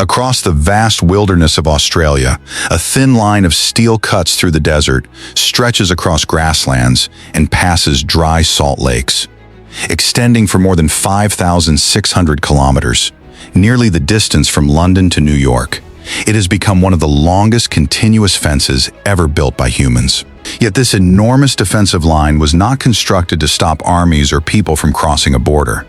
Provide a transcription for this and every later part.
Across the vast wilderness of Australia, a thin line of steel cuts through the desert, stretches across grasslands, and passes dry salt lakes. Extending for more than 5,600 kilometers, nearly the distance from London to New York, it has become one of the longest continuous fences ever built by humans. Yet this enormous defensive line was not constructed to stop armies or people from crossing a border.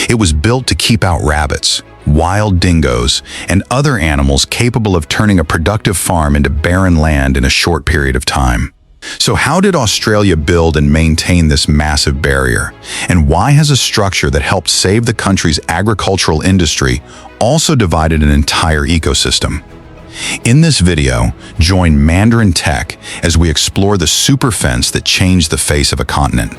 It was built to keep out rabbits, wild dingoes, and other animals capable of turning a productive farm into barren land in a short period of time. So how did Australia build and maintain this massive barrier? And why has a structure that helped save the country's agricultural industry also divided an entire ecosystem? In this video, join Mandarin Tech as we explore the super fence that changed the face of a continent.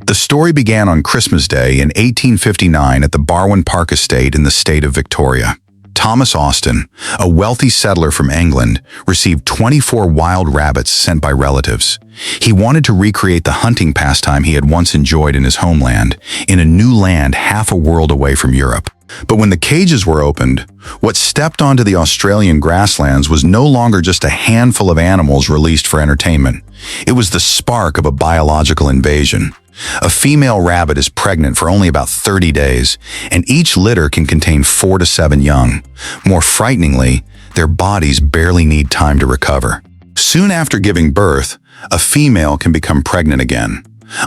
The story began on Christmas Day in 1859 at the Barwon Park Estate in the state of Victoria. Thomas Austin, a wealthy settler from England, received 24 wild rabbits sent by relatives. He wanted to recreate the hunting pastime he had once enjoyed in his homeland, in a new land half a world away from Europe. But when the cages were opened, what stepped onto the Australian grasslands was no longer just a handful of animals released for entertainment. It was the spark of a biological invasion. A female rabbit is pregnant for only about 30 days, and each litter can contain 4 to 7 young. More frighteningly, their bodies barely need time to recover. Soon after giving birth, a female can become pregnant again.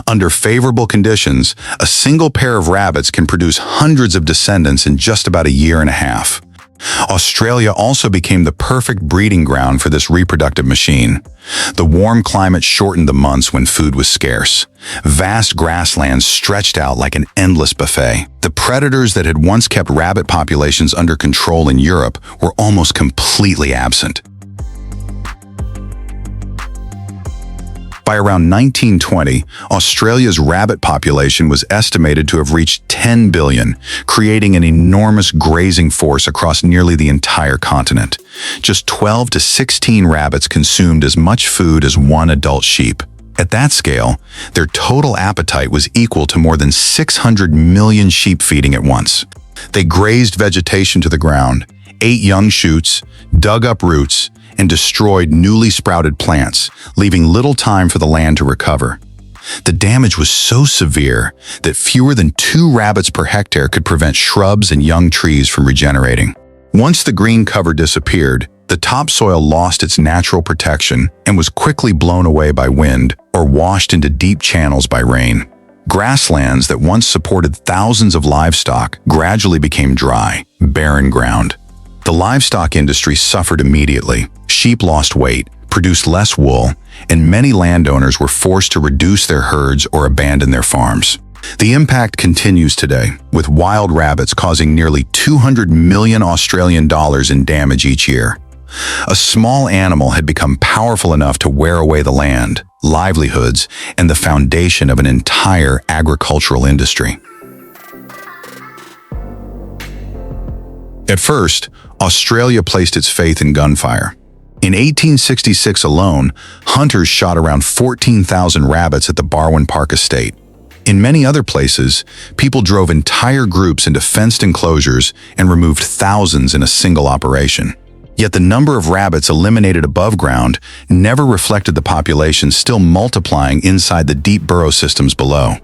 Under favorable conditions, a single pair of rabbits can produce hundreds of descendants in just about a year and a half. Australia also became the perfect breeding ground for this reproductive machine. The warm climate shortened the months when food was scarce. Vast grasslands stretched out like an endless buffet. The predators that had once kept rabbit populations under control in Europe were almost completely absent. By around 1920, Australia's rabbit population was estimated to have reached 10 billion, creating an enormous grazing force across nearly the entire continent. Just 12 to 16 rabbits consumed as much food as one adult sheep. At that scale, their total appetite was equal to more than 600 million sheep feeding at once. They grazed vegetation to the ground, ate young shoots, dug up roots, and destroyed newly sprouted plants, leaving little time for the land to recover. The damage was so severe that fewer than 2 rabbits per hectare could prevent shrubs and young trees from regenerating. Once the green cover disappeared, the topsoil lost its natural protection and was quickly blown away by wind or washed into deep channels by rain. Grasslands that once supported thousands of livestock gradually became dry, barren ground. The livestock industry suffered immediately. Sheep lost weight, produced less wool, and many landowners were forced to reduce their herds or abandon their farms. The impact continues today, with wild rabbits causing nearly 200 million Australian dollars in damage each year. A small animal had become powerful enough to wear away the land, livelihoods, and the foundation of an entire agricultural industry. At first, Australia placed its faith in gunfire. In 1866 alone, hunters shot around 14,000 rabbits at the Barwon Park Estate. In many other places, people drove entire groups into fenced enclosures and removed thousands in a single operation. Yet the number of rabbits eliminated above ground never reflected the population still multiplying inside the deep burrow systems below.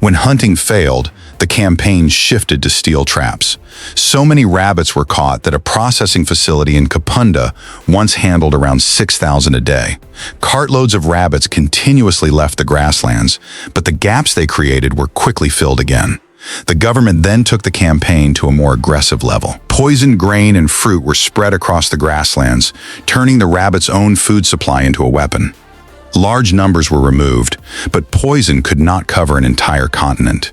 When hunting failed, the campaign shifted to steel traps. So many rabbits were caught that a processing facility in Kapunda once handled around 6,000 a day. Cartloads of rabbits continuously left the grasslands, but the gaps they created were quickly filled again. The government then took the campaign to a more aggressive level. Poisoned grain and fruit were spread across the grasslands, turning the rabbits' own food supply into a weapon. Large numbers were removed, but poison could not cover an entire continent.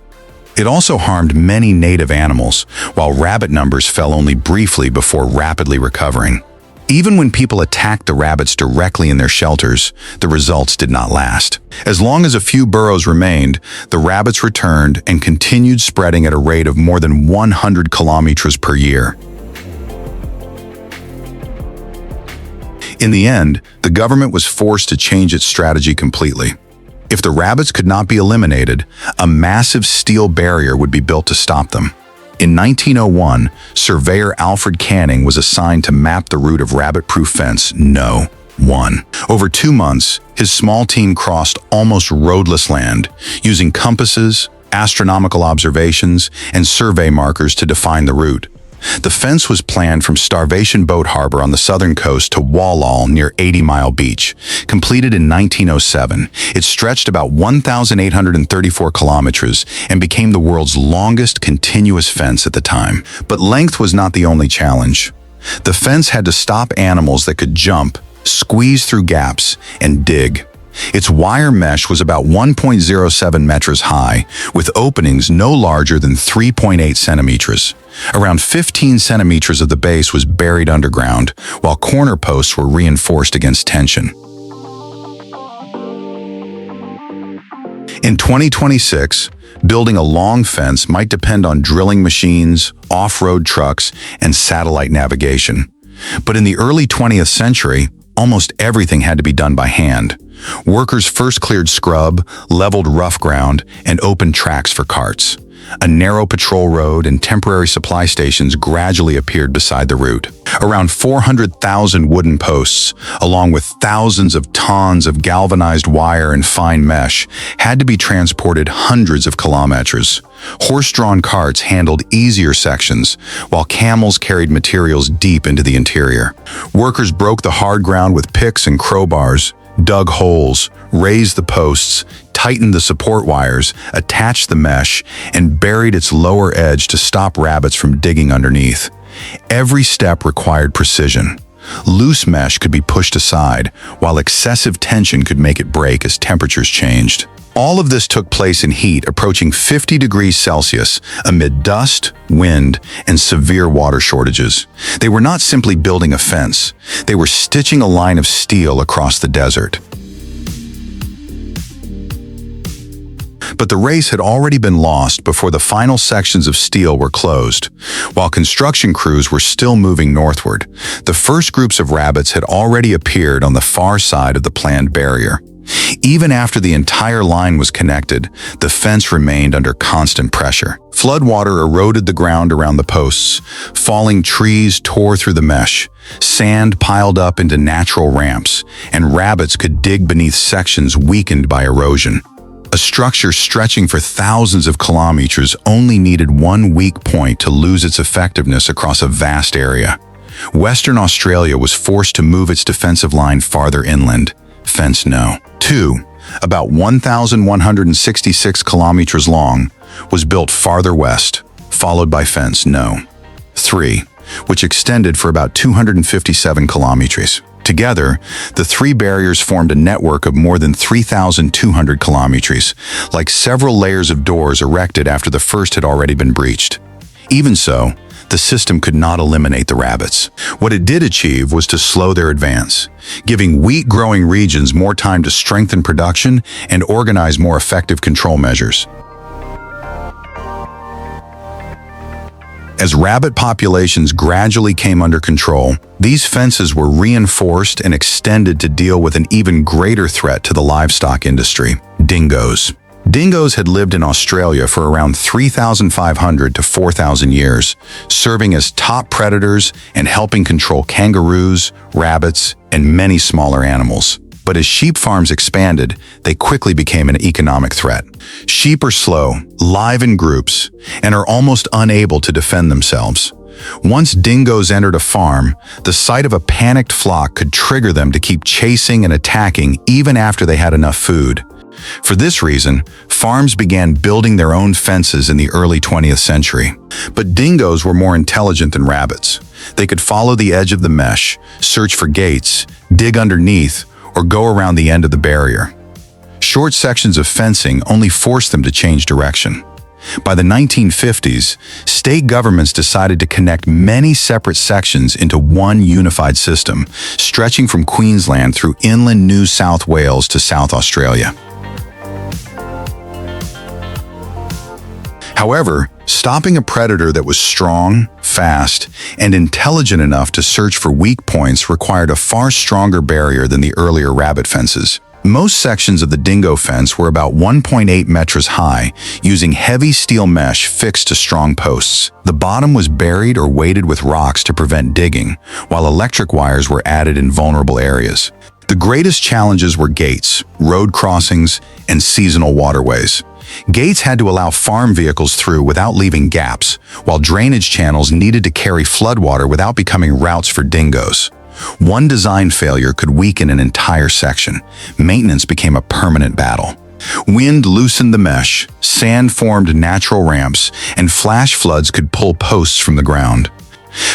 It also harmed many native animals, while rabbit numbers fell only briefly before rapidly recovering. Even when people attacked the rabbits directly in their shelters, the results did not last. As long as a few burrows remained, the rabbits returned and continued spreading at a rate of more than 100 kilometers per year. In the end, the government was forced to change its strategy completely. If the rabbits could not be eliminated, a massive steel barrier would be built to stop them. In 1901, surveyor Alfred Canning was assigned to map the route of rabbit-proof fence No. 1. Over 2 months, his small team crossed almost roadless land, using compasses, astronomical observations, and survey markers to define the route. The fence was planned from Starvation Boat Harbor on the southern coast to Wallall near 80 Mile Beach. Completed in 1907, it stretched about 1,834 kilometers and became the world's longest continuous fence at the time. But length was not the only challenge. The fence had to stop animals that could jump, squeeze through gaps, and dig. Its wire mesh was about 1.07 meters high, with openings no larger than 3.8 centimeters. Around 15 centimeters of the base was buried underground, while corner posts were reinforced against tension. In 2026, building a long fence might depend on drilling machines, off-road trucks, and satellite navigation. But in the early 20th century, almost everything had to be done by hand. Workers first cleared scrub, leveled rough ground, and opened tracks for carts. A narrow patrol road and temporary supply stations gradually appeared beside the route. Around 400,000 wooden posts, along with thousands of tons of galvanized wire and fine mesh, had to be transported hundreds of kilometers. Horse-drawn carts handled easier sections, while camels carried materials deep into the interior. Workers broke the hard ground with picks and crowbars, dug holes, raised the posts, tightened the support wires, attached the mesh, and buried its lower edge to stop rabbits from digging underneath. Every step required precision. Loose mesh could be pushed aside, while excessive tension could make it break as temperatures changed. All of this took place in heat approaching 50 degrees Celsius amid dust, wind, and severe water shortages. They were not simply building a fence. They were stitching a line of steel across the desert. But the race had already been lost before the final sections of steel were closed. While construction crews were still moving northward, the first groups of rabbits had already appeared on the far side of the planned barrier. Even after the entire line was connected, the fence remained under constant pressure. Floodwater eroded the ground around the posts. Falling trees tore through the mesh. Sand piled up into natural ramps, and rabbits could dig beneath sections weakened by erosion. A structure stretching for thousands of kilometers only needed one weak point to lose its effectiveness across a vast area. Western Australia was forced to move its defensive line farther inland. Fence No. 2, about 1,166 kilometers long, was built farther west, followed by Fence No. 3, which extended for about 257 kilometers. Together, the three barriers formed a network of more than 3,200 kilometers, like several layers of doors erected after the first had already been breached. Even so, the system could not eliminate the rabbits. What it did achieve was to slow their advance, giving wheat-growing regions more time to strengthen production and organize more effective control measures. As rabbit populations gradually came under control, these fences were reinforced and extended to deal with an even greater threat to the livestock industry: dingoes. Dingoes had lived in Australia for around 3,500 to 4,000 years, serving as top predators and helping control kangaroos, rabbits, and many smaller animals. But as sheep farms expanded, they quickly became an economic threat. Sheep are slow, live in groups, and are almost unable to defend themselves. Once dingoes entered a farm, the sight of a panicked flock could trigger them to keep chasing and attacking even after they had enough food. For this reason, farms began building their own fences in the early 20th century. But dingoes were more intelligent than rabbits. They could follow the edge of the mesh, search for gates, dig underneath, or go around the end of the barrier. Short sections of fencing only forced them to change direction. By the 1950s, state governments decided to connect many separate sections into one unified system, stretching from Queensland through inland New South Wales to South Australia. However, stopping a predator that was strong, fast, and intelligent enough to search for weak points required a far stronger barrier than the earlier rabbit fences. Most sections of the dingo fence were about 1.8 meters high, using heavy steel mesh fixed to strong posts. The bottom was buried or weighted with rocks to prevent digging, while electric wires were added in vulnerable areas. The greatest challenges were gates, road crossings, and seasonal waterways. Gates had to allow farm vehicles through without leaving gaps, while drainage channels needed to carry floodwater without becoming routes for dingoes. One design failure could weaken an entire section. Maintenance became a permanent battle. Wind loosened the mesh, sand formed natural ramps, and flash floods could pull posts from the ground.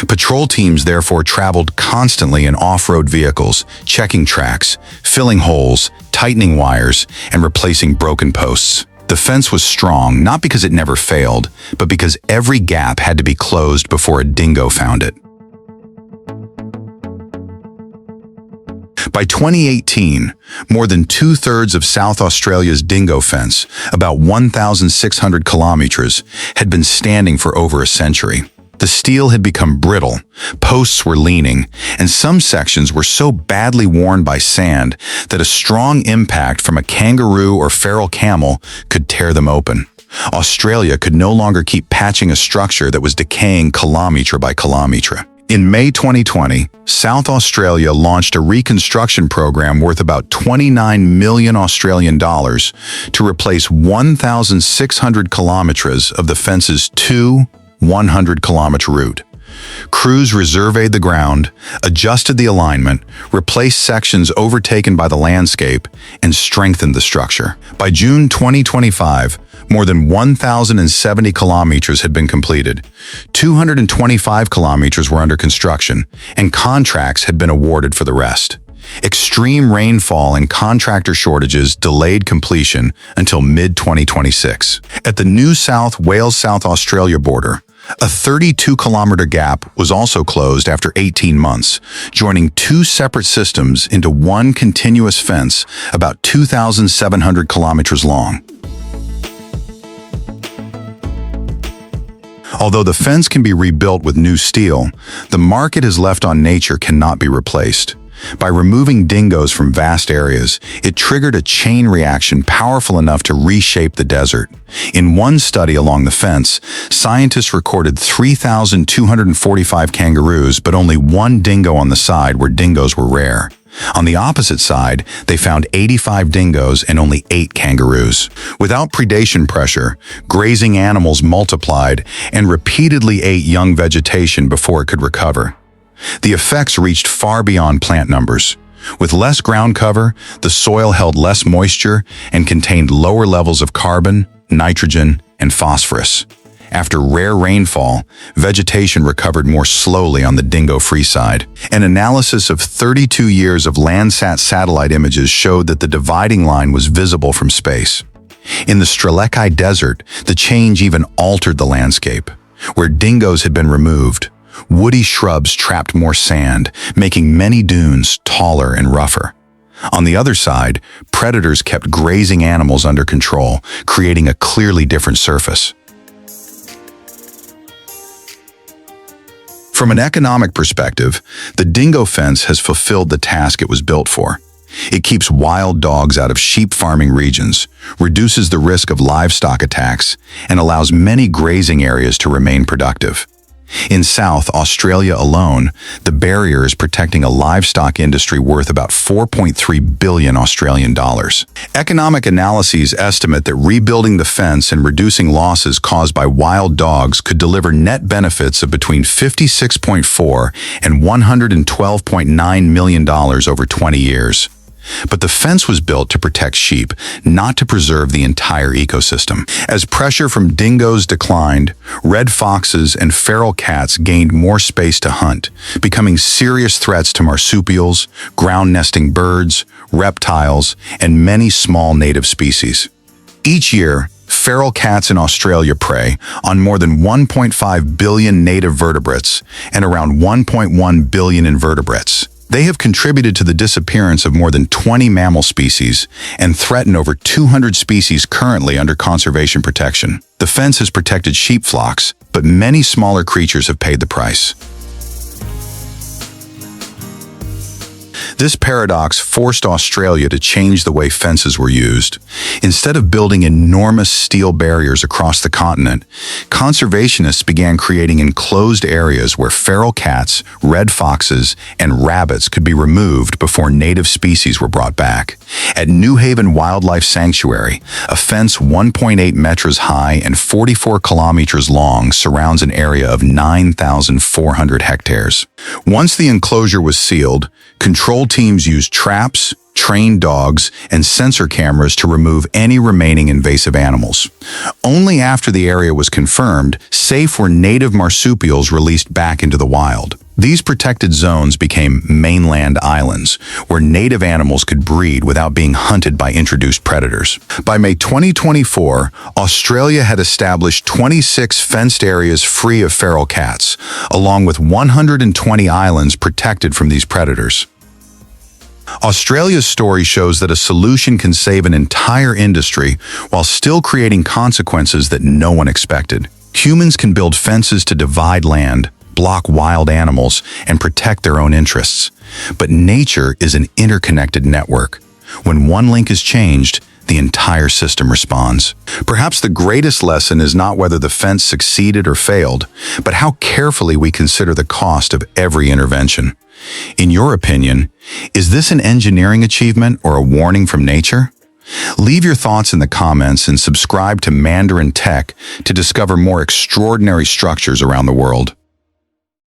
Patrol teams therefore traveled constantly in off-road vehicles, checking tracks, filling holes, tightening wires, and replacing broken posts. The fence was strong not because it never failed, but because every gap had to be closed before a dingo found it. By 2018, more than two-thirds of South Australia's dingo fence, about 1,600 kilometers, had been standing for over a century. The steel had become brittle, posts were leaning, and some sections were so badly worn by sand that a strong impact from a kangaroo or feral camel could tear them open. Australia could no longer keep patching a structure that was decaying kilometre by kilometre. In May 2020, South Australia launched a reconstruction program worth about 29 million Australian dollars to replace 1,600 kilometres of the fence's 100-kilometre route. Crews resurveyed the ground, adjusted the alignment, replaced sections overtaken by the landscape, and strengthened the structure. By June 2025, more than 1,070 kilometers had been completed. 225 kilometers were under construction, and contracts had been awarded for the rest. Extreme rainfall and contractor shortages delayed completion until mid-2026. At the New South Wales-South Australia border, a 32-kilometer gap was also closed after 18 months, joining two separate systems into one continuous fence about 2,700 kilometers long. Although the fence can be rebuilt with new steel, the mark it has left on nature cannot be replaced. By removing dingoes from vast areas, it triggered a chain reaction powerful enough to reshape the desert. In one study along the fence, scientists recorded 3,245 kangaroos, but only one dingo on the side where dingoes were rare. On the opposite side, they found 85 dingoes and only 8 kangaroos. Without predation pressure, grazing animals multiplied and repeatedly ate young vegetation before it could recover. The effects reached far beyond plant numbers. With less ground cover, the soil held less moisture and contained lower levels of carbon, nitrogen, and phosphorus. After rare rainfall, vegetation recovered more slowly on the dingo-free side. An analysis of 32 years of Landsat satellite images showed that the dividing line was visible from space. In the Strzelecki Desert, the change even altered the landscape. Where dingoes had been removed, woody shrubs trapped more sand, making many dunes taller and rougher. On the other side, predators kept grazing animals under control, creating a clearly different surface. From an economic perspective, the dingo fence has fulfilled the task it was built for. It keeps wild dogs out of sheep farming regions, reduces the risk of livestock attacks, and allows many grazing areas to remain productive. In South Australia alone, the barrier is protecting a livestock industry worth about 4.3 billion Australian dollars. Economic analyses estimate that rebuilding the fence and reducing losses caused by wild dogs could deliver net benefits of between $56.4 and $112.9 million over 20 years. But the fence was built to protect sheep, not to preserve the entire ecosystem. As pressure from dingoes declined, red foxes and feral cats gained more space to hunt, becoming serious threats to marsupials, ground-nesting birds, reptiles, and many small native species. Each year, feral cats in Australia prey on more than 1.5 billion native vertebrates and around 1.1 billion invertebrates. They have contributed to the disappearance of more than 20 mammal species and threaten over 200 species currently under conservation protection. The fence has protected sheep flocks, but many smaller creatures have paid the price. This paradox forced Australia to change the way fences were used. Instead of building enormous steel barriers across the continent, conservationists began creating enclosed areas where feral cats, red foxes, and rabbits could be removed before native species were brought back. At New Haven Wildlife Sanctuary, a fence 1.8 meters high and 44 kilometers long surrounds an area of 9,400 hectares. Once the enclosure was sealed, control teams used traps, trained dogs, and sensor cameras to remove any remaining invasive animals. Only after the area was confirmed safe were native marsupials released back into the wild. These protected zones became mainland islands, where native animals could breed without being hunted by introduced predators. By May 2024, Australia had established 26 fenced areas free of feral cats, along with 120 islands protected from these predators. Australia's story shows that a solution can save an entire industry while still creating consequences that no one expected. Humans can build fences to divide land, block wild animals, and protect their own interests. But nature is an interconnected network. When one link is changed, the entire system responds. Perhaps the greatest lesson is not whether the fence succeeded or failed, but how carefully we consider the cost of every intervention. In your opinion, is this an engineering achievement or a warning from nature? Leave your thoughts in the comments and subscribe to Mandarin Tech to discover more extraordinary structures around the world.